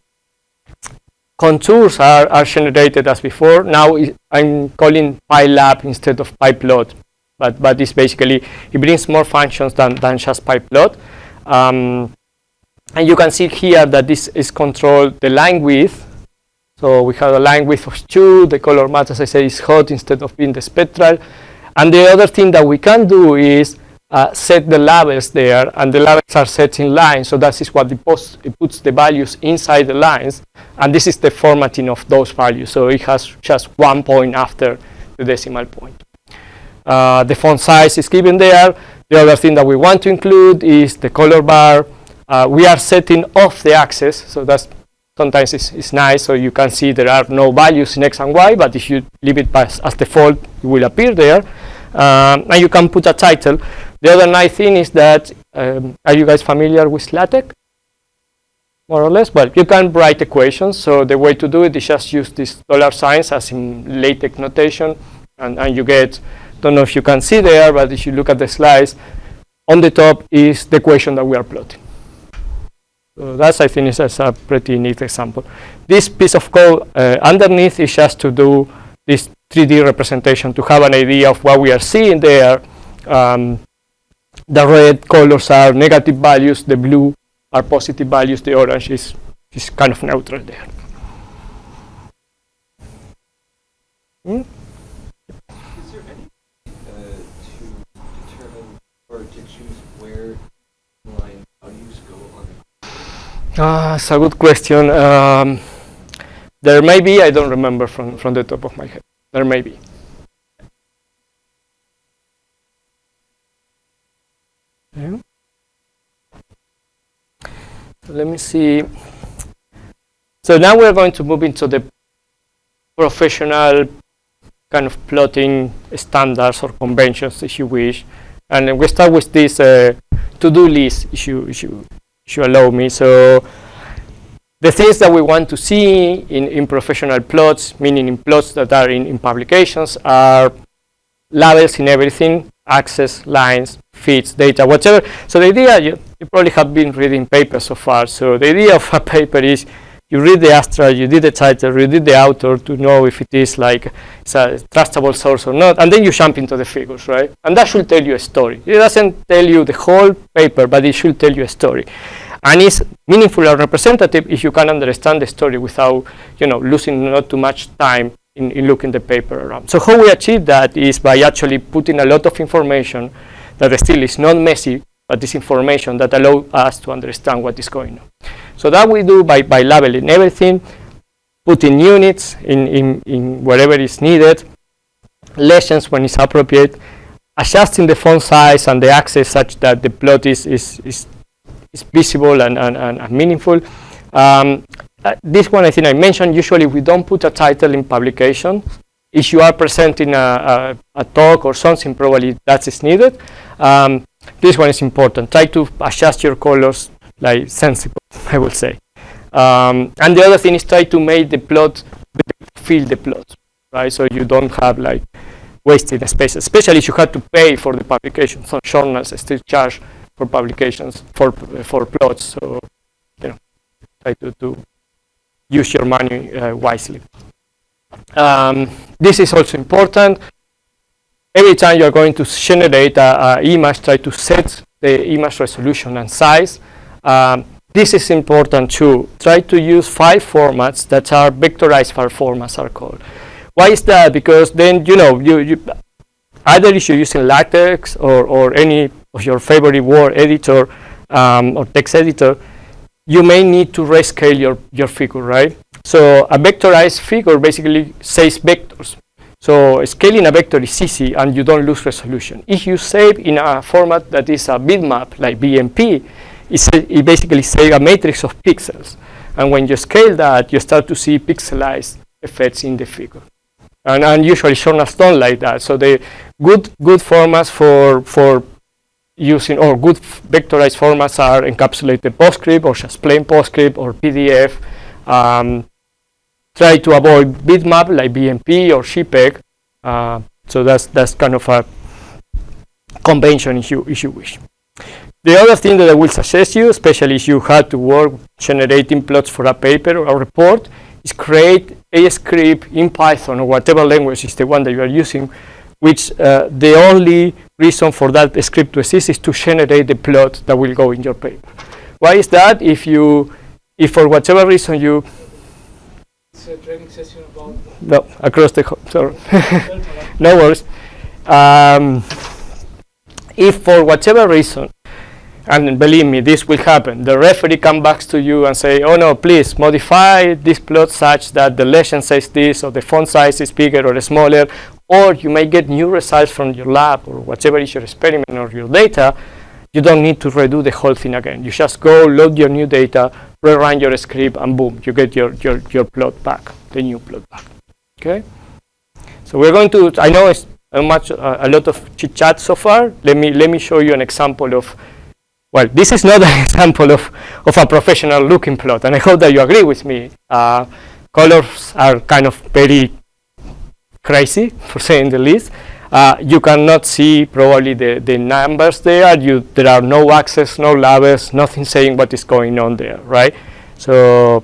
Speaker 1: contours are generated as before. Now I'm calling pylab instead of pyplot, but it's basically, it brings more functions than just pyplot. And you can see here that this is controlled the line width. So we have a line width of 2. The color map, as I say, is hot instead of being the spectral. And the other thing that we can do is set the labels there, and the labels are set in lines. So that is what it puts the values inside the lines, and this is the formatting of those values. So it has just 1 point after the decimal point. The font size is given there. The other thing that we want to include is the color bar. We are setting off the axis, so that's sometimes it's nice, so you can see there are no values in X and Y, but if you leave it as default, it will appear there. And you can put a title. The other nice thing is that, are you guys familiar with LaTeX? More or less? Well, you can write equations, so the way to do it is just use these $signs as in LaTeX notation, and you get, don't know if you can see there, but if you look at the slides, on the top is the equation that we are plotting. So that's, I think, is a pretty neat example. This piece of code underneath is just to do this 3D representation, to have an idea of what we are seeing there. The red colors are negative values, the blue are positive values, the orange is kind of neutral there.
Speaker 2: Is there any to determine or to choose where line values go on the
Speaker 1: That's a good question. There may be, I don't remember from the top of my head. There may be. Okay. So let me see. So now we're going to move into the professional kind of plotting standards or conventions, if you wish. And we start with this to-do list, if you allow me. So the things that we want to see in professional plots, meaning in plots that are in publications, are labels in everything, access, lines, feeds, data, whatever. So the idea, you probably have been reading papers so far. So the idea of a paper is you read the abstract, you did the title, you did the author to know if it is like it's a trustable source or not, and then you jump into the figures, right? And that should tell you a story. It doesn't tell you the whole paper, but it should tell you a story. And it's meaningful and representative if you can understand the story without, losing not too much time in looking the paper around. So how we achieve that is by actually putting a lot of information that still is not messy, but this information that allows us to understand what is going on. So that we do by labeling everything, putting units in wherever is needed, legends when it's appropriate, adjusting the font size and the access such that the plot is visible and meaningful. This one I think I mentioned, usually we don't put a title in publication. If you are presenting a talk or something, probably that is needed. This one is important. Try to adjust your colors like sensible, I would say. And the other thing is try to make the plot fill the plot, right? So you don't have like wasted space, especially if you had to pay for the publication. Some journals still charge for publications for plots. So try to use your money wisely. This is also important. Every time you're going to generate an image, try to set the image resolution and size. This is important too. Try to use file formats that are vectorized file formats are called. Why is that? Because then you either if you're using LaTeX or any of your favorite word editor or text editor, you may need to rescale your figure, right? So a vectorized figure basically says vectors. So scaling a vector is easy and you don't lose resolution. If you save in a format that is a bitmap like BMP, it basically saves a matrix of pixels. And when you scale that, you start to see pixelized effects in the figure. And usually journals don't like that. So the good formats for using, or good vectorized formats are encapsulated PostScript or just plain PostScript or PDF. Try to avoid bitmap like BMP or JPEG. So that's kind of a convention if you wish. The other thing that I will suggest you, especially if you had to work generating plots for a paper or a report, is create a script in Python or whatever language is the one that you are using, which the only reason for that script to exist is to generate the plot that will go in your paper. Why is that? If for whatever reason you
Speaker 4: It's a training session about
Speaker 1: no across the sorry no worries. If for whatever reason, and believe me, this will happen, the referee comes back to you and say, oh no, please modify this plot such that the legend says this, or the font size is bigger or smaller, or you may get new results from your lab or whatever is your experiment or your data, you don't need to redo the whole thing again. You just go load your new data, rerun your script, and boom, you get your plot back, the new plot back. Okay. So we're going to. I know it's a lot of chit chat so far. Let me show you an example of. Well, this is not an example of a professional looking plot, and I hope that you agree with me. Colors are kind of very crazy, for saying the least. You cannot see probably the numbers there. There are no axes, no labels, nothing saying what is going on there, right? So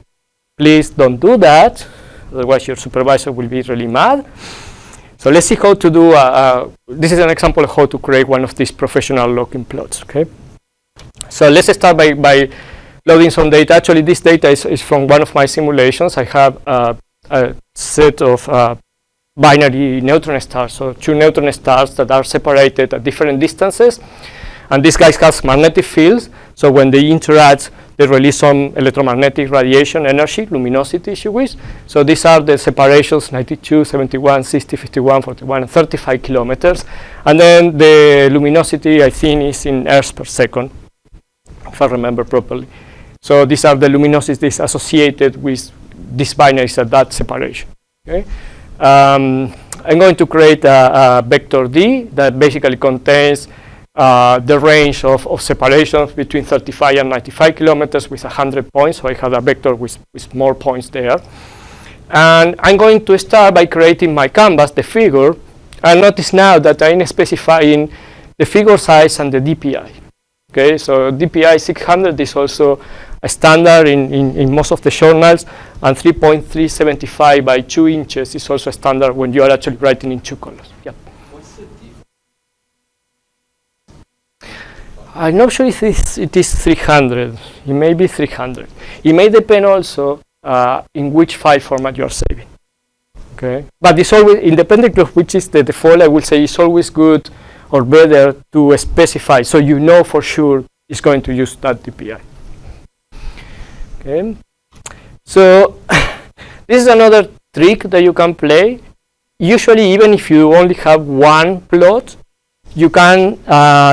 Speaker 1: please don't do that, otherwise your supervisor will be really mad. So let's see how to do, this is an example of how to create one of these professional looking plots, okay? So let's start by loading some data. Actually, this data is from one of my simulations. I have a set of binary neutron stars, so 2 neutron stars that are separated at different distances. And these guys have magnetic fields, so when they interact, they release some electromagnetic radiation energy, luminosity, if you wish. So these are the separations, 92, 71, 60, 51, 41, and 35 kilometers. And then the luminosity, I think, is in ergs per second, if I remember properly. So these are the luminosities associated with these binaries at that separation. Okay? I'm going to create a vector D that basically contains the range of separations between 35 and 95 kilometers with 100 points. So I have a vector with more points there. And I'm going to start by creating my canvas, the figure. And notice now that I'm specifying the figure size and the DPI. Okay, so DPI 600 is also a standard in most of the journals, and 3.375 by 2 inches is also a standard when you are actually writing in 2 colors. Yeah.
Speaker 2: What's the default?
Speaker 1: I'm not sure if it is 300. It may be 300. It may depend also in which file format you are saving. Okay, but it's always, independent of which is the default, I will say it's always good or better to specify so you know for sure it's going to use that DPI. Okay, so this is another trick that you can play. Usually, even if you only have one plot, you can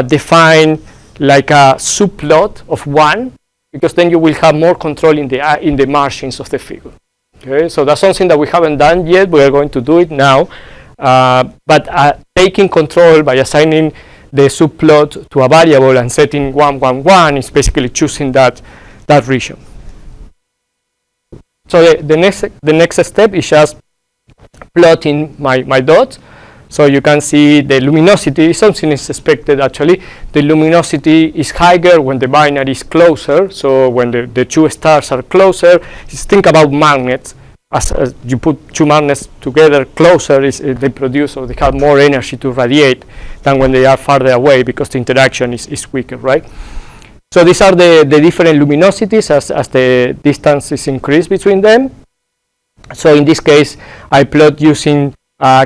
Speaker 1: define like a subplot of 1, because then you will have more control in the margins of the figure. Okay, so that's something that we haven't done yet. We are going to do it now. But taking control by assigning the subplot to a variable and setting 1, 1, 1 is basically choosing that region. So the next step is just plotting my dots. So you can see the luminosity, something is expected actually. The luminosity is higher when the binary is closer. So when the 2 stars are closer, just think about magnets. As you put 2 magnets together closer, they produce, or they have more energy to radiate than when they are farther away, because the interaction is weaker, right? So these are the different luminosities as the distance is increased between them. So in this case, I plot using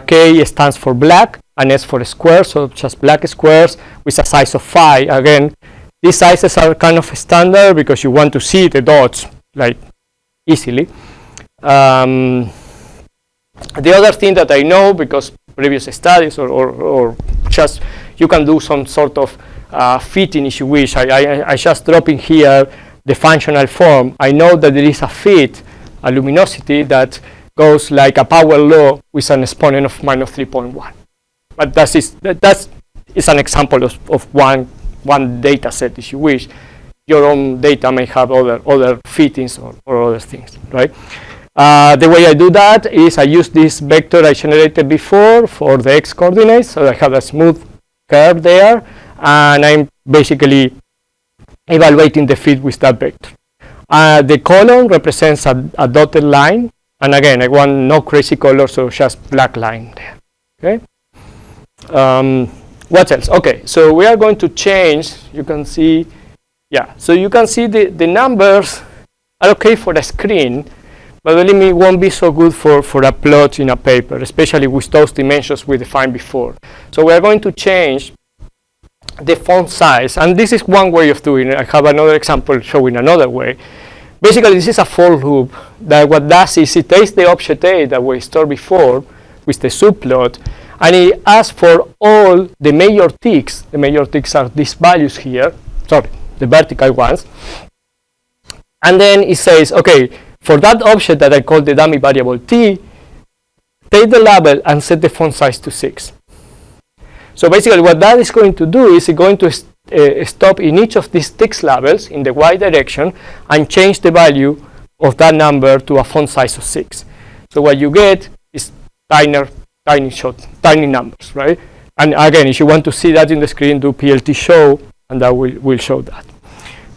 Speaker 1: K stands for black and S for square, so just black squares with a size of 5. Again, these sizes are kind of standard because you want to see the dots like easily. The other thing that I know, because previous studies or just you can do some sort of fitting if you wish. I just drop in here the functional form. I know that there is a fit, a luminosity that goes like a power law with an exponent of minus 3.1. But that is an example of one data set if you wish. Your own data may have other fittings or other things, right? The way I do that is I use this vector I generated before for the x coordinates, so I have a smooth curve there, and I'm basically evaluating the fit with that vector. The column represents a dotted line, and again, I want no crazy color, so just black line there. Okay. What else? Okay, so we are going to change. You can see, yeah. So you can see the numbers are okay for the screen, but believe me, it won't be so good for a plot in a paper, especially with those dimensions we defined before. So we are going to change the font size, and this is one way of doing it. I have another example showing another way. Basically, this is a for loop that what does is it takes the object A that we stored before with the subplot, and it asks for all the major ticks. The major ticks are these values here, sorry, the vertical ones. And then it says, okay, for that object that I call the dummy variable t, take the label and set the font size to 6. So basically what that is going to do is it's going to stop in each of these text labels in the y direction and change the value of that number to a font size of 6. So what you get is tiny numbers, right? And again, if you want to see that in the screen, do plt show, and that will show that.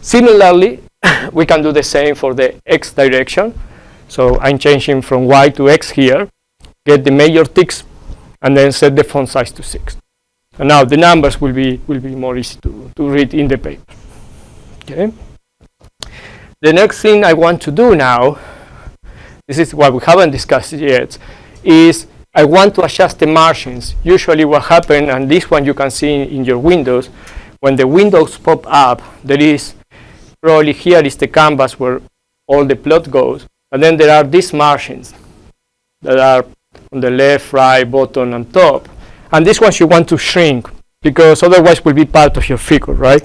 Speaker 1: Similarly, we can do the same for the x direction. So I'm changing from y to x here, get the major text, and then set the font size to 6. And now the numbers will be more easy to read in the paper. Okay. The next thing I want to do now, this is what we haven't discussed yet, is I want to adjust the margins. Usually what happens, and this one you can see in your windows, when the windows pop up, there is probably here is the canvas where all the plot goes, and then there are these margins that are on the left, right, bottom, and top. And these ones you want to shrink, because otherwise will be part of your figure, right?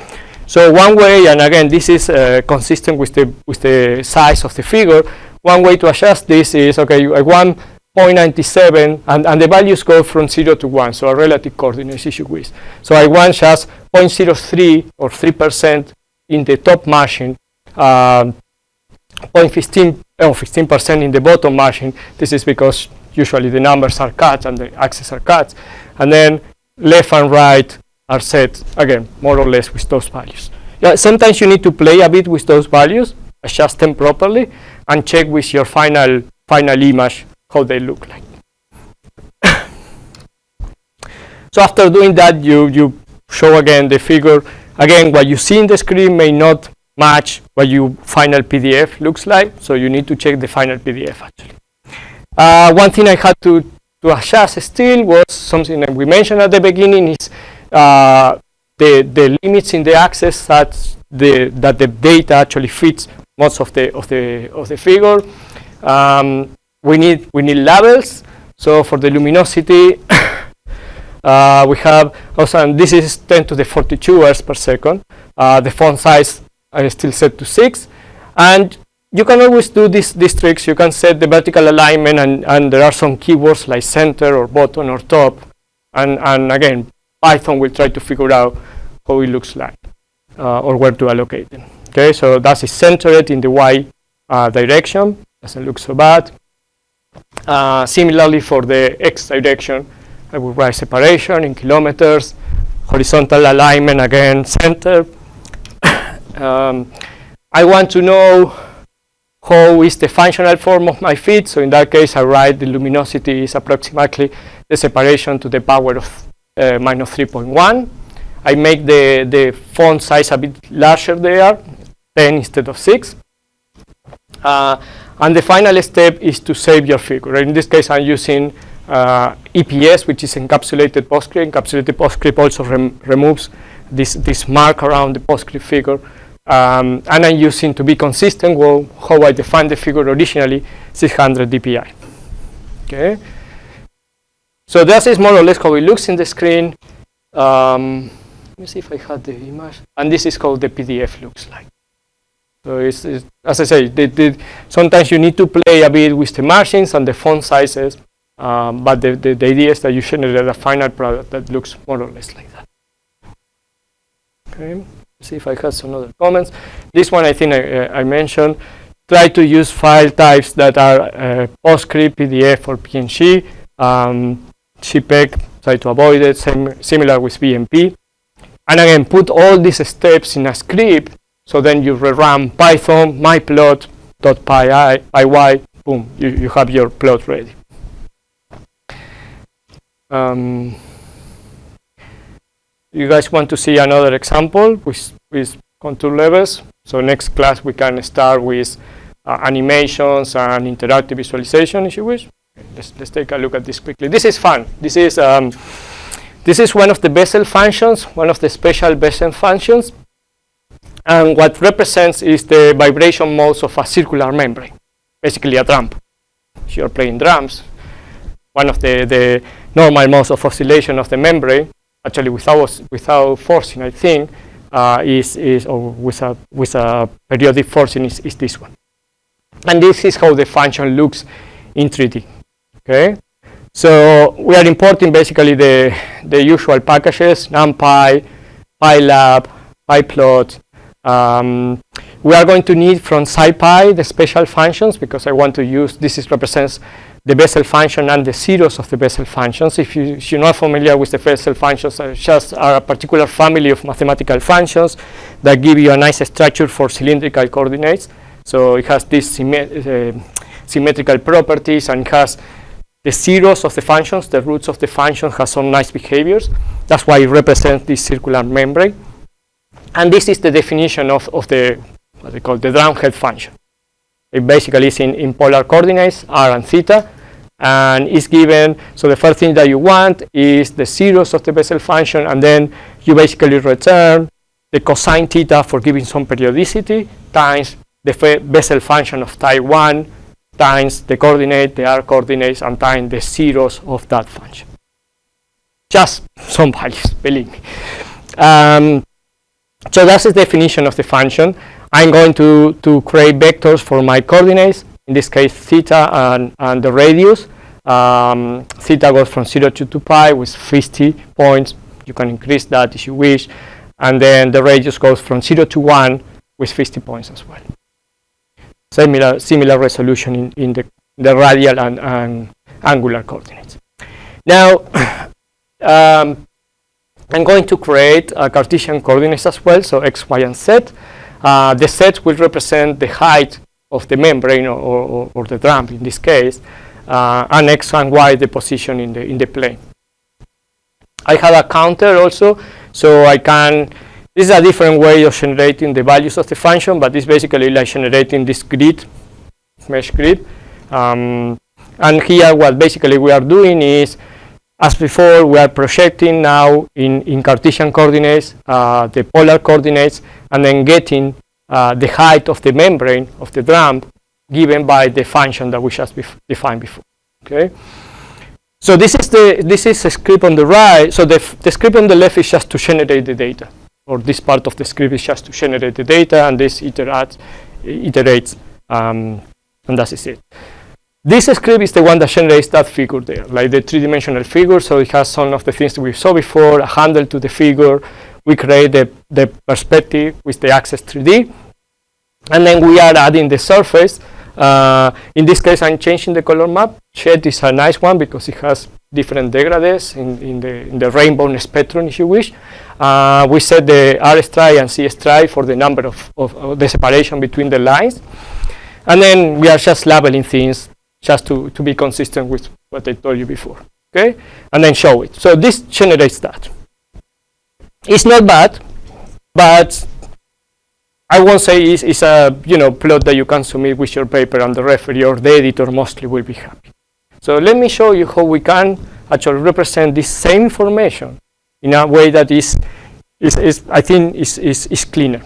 Speaker 1: So one way, and again, this is consistent with the size of the figure, one way to adjust this is, okay, I want 0.97, and the values go from 0 to 1, so a relative coordinates if you wish. So I want just 0.03 or 3% in the top margin, 0.15 or 15% in the bottom margin. This is because usually the numbers are cut and the axes are cut, and then left and right are set again more or less with those values. Yeah, sometimes you need to play a bit with those values, adjust them properly, and check with your final image how they look like. So after doing that, you show again the figure. Again, what you see in the screen may not match what your final PDF looks like, so you need to check the final PDF actually. One thing I had to adjust still was something that we mentioned at the beginning, is the limits in the axis that the data actually fits most of the figure. We need labels. So for the luminosity, we have also, and this is 10 to the 42 ergs per second. The font size is still set to 6, and you can always do these tricks. You can set the vertical alignment, and there are some keywords like center or bottom or top, and again, Python will try to figure out how it looks like or where to allocate them. Okay, so that is centered in the y direction. Doesn't look so bad. Similarly, for the x direction, I will write separation in kilometers. Horizontal alignment, again, center. I want to know how is the functional form of my feed. So in that case, I write the luminosity is approximately the separation to the power of minus 3.1. I make the font size a bit larger there, 10 instead of 6. And the final step is to save your figure. In this case, I'm using EPS, which is encapsulated PostScript. Encapsulated PostScript also removes this mark around the PostScript figure. And I'm using, to be consistent, how I defined the figure originally, 600 dpi. Okay. So this is more or less how it looks in the screen. Let me see if I had the image. And this is how the PDF looks like. So it's as I say, sometimes you need to play a bit with the margins and the font sizes, but the idea is that you generate a final product that looks more or less like that. Okay. See if I had some other comments. This one I think I mentioned. Try to use file types that are PostScript, PDF, or PNG. JPEG, try to avoid it. Similar with BMP. And again, put all these steps in a script. So then you rerun Python myplot.py, boom, you have your plot ready. You guys want to see another example with contour levels? So next class we can start with animations and interactive visualization, if you wish. Let's take a look at this quickly. This is fun. This is one of the Bessel functions, one of the special Bessel functions. And what represents is the vibration modes of a circular membrane, basically a drum. If you're playing drums, one of the normal modes of oscillation of the membrane, actually without forcing, I think, or with a periodic forcing is this one. And this is how the function looks in 3D. Okay, so we are importing basically the usual packages: NumPy, PyLab, PyPlot. We are going to need from SciPy the special functions, because I want to use this represents the Bessel function and the zeros of the Bessel functions. If you're not familiar with the Bessel functions, just are a particular family of mathematical functions that give you a nice structure for cylindrical coordinates. So it has these symmetrical properties, and it has the zeros of the functions, the roots of the function has some nice behaviors. That's why it represents this circular membrane. And this is the definition of the, what they call the drumhead function. It basically is in polar coordinates, r and theta, and is given, so the first thing that you want is the zeros of the Bessel function, and then you basically return the cosine theta for giving some periodicity times the Bessel function of type 1 times the coordinate, the r coordinates, and times the zeros of that function. Just some values, believe me. So that's the definition of the function. I'm going to create vectors for my coordinates, in this case theta and the radius. Theta goes from 0 to 2 pi with 50 points. You can increase that if you wish. And then the radius goes from 0 to 1 with 50 points as well. Similar resolution in the radial and angular coordinates. Now, I'm going to create Cartesian coordinates as well, so x, y, and z. The z will represent the height of the membrane or the drum in this case, and x and y the position in the plane. I have a counter also, so I can. This is a different way of generating the values of the function, but it's basically like generating this grid, mesh grid. And here, what basically we are doing is, as before, we are projecting now in Cartesian coordinates the polar coordinates, and then getting the height of the membrane of the drum given by the function that we just defined before. Okay. So this is a script on the right. So the script on the left is just to generate the data, or this part of the script is just to generate the data, and this iterates, and that is it. This script is the one that generates that figure there, like the three-dimensional figure. So it has some of the things that we saw before, a handle to the figure. We create the perspective with the axis 3D. And then we are adding the surface. In this case, I'm changing the color map. Shed is a nice one because it has different degrades in the rainbow spectrum, if you wish. We set the R stripe and C stripe for the number of the separation between the lines. And then we are just labeling things just to be consistent with what I told you before, okay? And then show it. So this generates that. It's not bad, but I won't say it's a plot that you can submit with your paper, and the referee or the editor mostly will be happy. So let me show you how we can actually represent this same information in a way that I think is cleaner.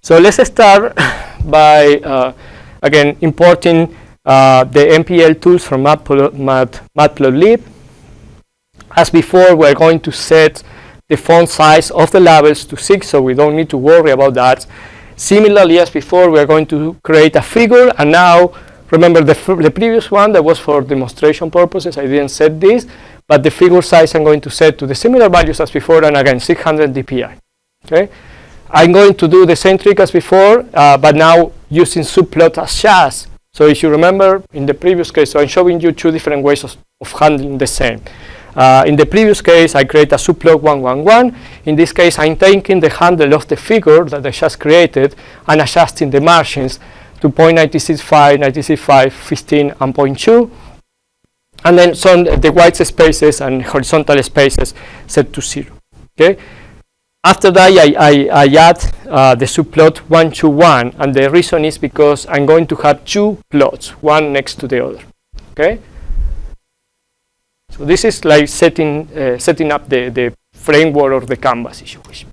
Speaker 1: So let's start by again importing the MPL tools from Matplotlib. As before, we're going to set the font size of the labels to 6, so we don't need to worry about that. Similarly, as before, we're going to create a figure, and now, remember the previous one that was for demonstration purposes, I didn't set this, but the figure size I'm going to set to the similar values as before, and again, 600 dpi. Okay? I'm going to do the same trick as before, but now using subplot as just. So if you remember in the previous case, so I'm showing you two different ways of handling the same. In the previous case, I create a subplot 111. In this case, I'm taking the handle of the figure that I just created and adjusting the margins to 0.965, 965, 15, and 0.2. And then the white spaces and horizontal spaces set to 0. Okay. After that, I add the subplot 121, and the reason is because I'm going to have two plots, one next to the other. Okay. So this is like setting up the framework or the canvas, if you wish.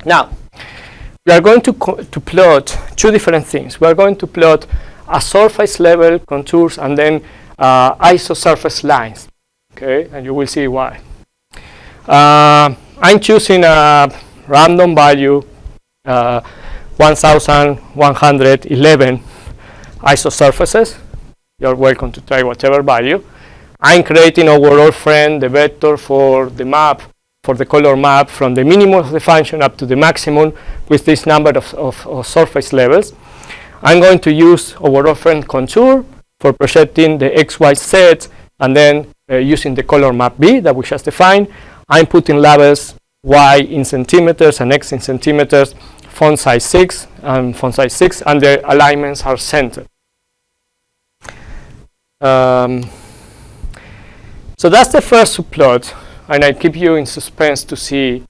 Speaker 1: Now, we are going to plot two different things. We are going to plot a surface level contours and then isosurface lines. Okay, and you will see why. I'm choosing a random value 1111 isosurfaces. You're welcome to try whatever value. I'm creating overall friend, the vector for the map, for the color map from the minimum of the function up to the maximum with this number of surface levels. I'm going to use overall friend contour for projecting the XY sets, and then using the color map B that we just defined. I'm putting labels Y in centimeters and X in centimeters, font size 6 and font size 6, and the alignments are centered. So that's the first subplot, and I keep you in suspense to see,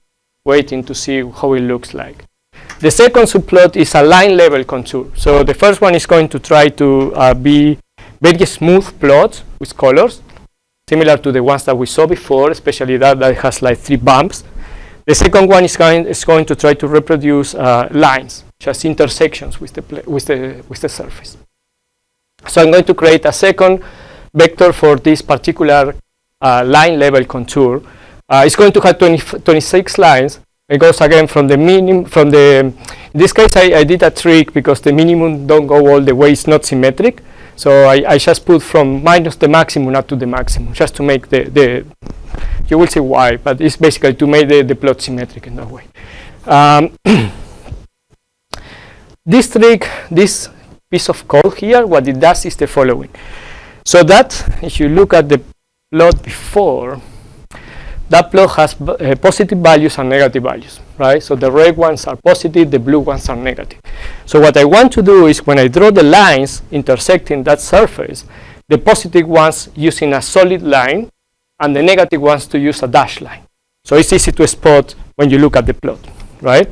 Speaker 1: waiting to see how it looks like. The second subplot is a line level contour. So the first one is going to try to be very smooth plots with colors, similar to the ones that we saw before, especially that has like 3 bumps. The second one is going to try to reproduce lines, just intersections with the surface. So I'm going to create a second vector for this particular line level contour. It's going to have 26 lines. It goes again from the minimum, in this case I did a trick because the minimum don't go all the way, it's not symmetric. So I just put from minus the maximum up to the maximum, just to make you will see why, but it's basically to make the plot symmetric in that way. This trick, this piece of code here, what it does is the following. So that, if you look at the plot before, that plot has positive values and negative values, right? So the red ones are positive, the blue ones are negative. So what I want to do is when I draw the lines intersecting that surface, the positive ones using a solid line, and the negative ones to use a dashed line. So it's easy to spot when you look at the plot, right?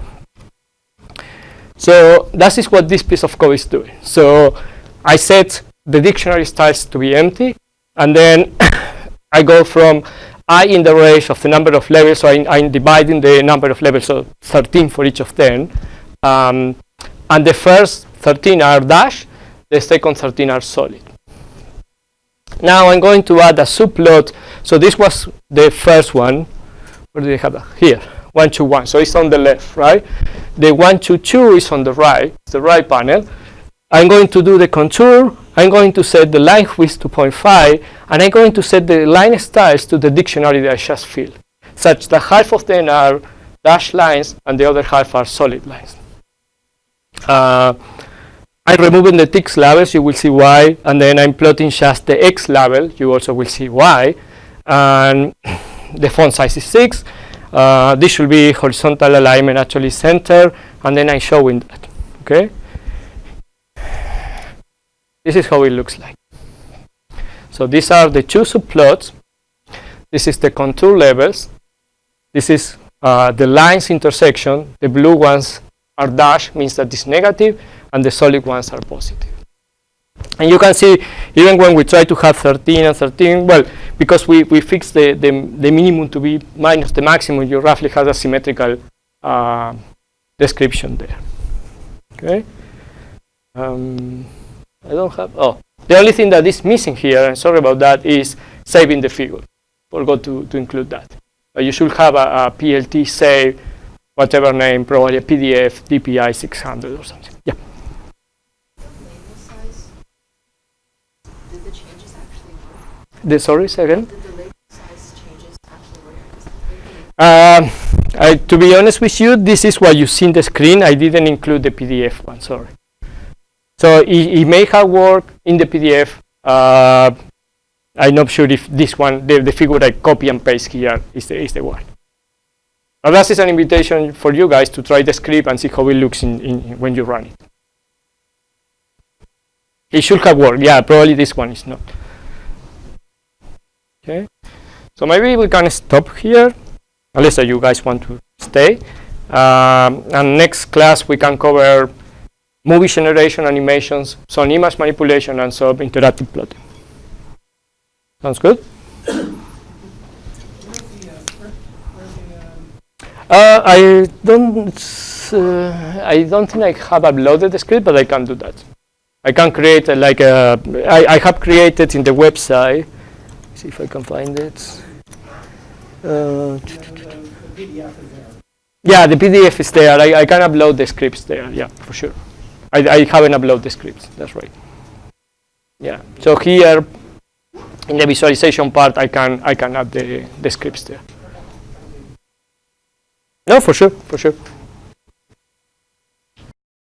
Speaker 1: So that is what this piece of code is doing. So I set the dictionary styles to be empty, and then I go from I in the range of the number of levels, so I'm dividing the number of levels, so 13 for each of them. And the first 13 are dash, the second 13 are solid. Now I'm going to add a subplot. So this was the first one. Where do they have that? Here, 1, 2, 1. So it's on the left, right? The 1, 2, 2 is on the right, the right panel. I'm going to do the contour. I'm going to set the line width to 0.5, and I'm going to set the line styles to the dictionary that I just filled, such that half of them are dashed lines and the other half are solid lines. I'm removing the text labels, you will see why, and then I'm plotting just the X label, you also will see why. And the font size is 6. This should be horizontal alignment, actually center, and then I'm showing that, okay? This is how it looks like. So these are the 2 subplots. This is the contour levels. This is the lines intersection. The blue ones are dashed, means that it's negative, and the solid ones are positive. And you can see, even when we try to have 13 and 13, well, because we fix the minimum to be minus the maximum, you roughly have a symmetrical description there. Okay. I don't have, the only thing that is missing here, and sorry about that, is saving the figure. Forgot to include that. You should have a PLT save, whatever name, probably a PDF, DPI 600 or something. Yeah.
Speaker 5: Label size, did the changes actually work?
Speaker 1: Sorry, say again?
Speaker 5: Did the label size changes actually work?
Speaker 1: To be honest with you, this is what you see in the screen. I didn't include the PDF one, sorry. So it may have worked in the PDF. I'm not sure if this one, the figure I copy and paste here is the one. But that is an invitation for you guys to try the script and see how it looks when you run it. It should have worked. Yeah, probably this one is not. Okay. So maybe we can stop here, unless you guys want to stay. And next class we can cover movie generation, animations, some image manipulation, and some interactive plotting. Sounds good? I don't think I have uploaded the script, but I can do that. I can create I have created in the website. See if I can find it.
Speaker 4: The PDF is there.
Speaker 1: Yeah, the PDF is there. I can upload the scripts there. Yeah, for sure. I haven't uploaded the scripts. That's right. Yeah. So here in the visualization part, I can add the scripts there. No, for sure, for sure.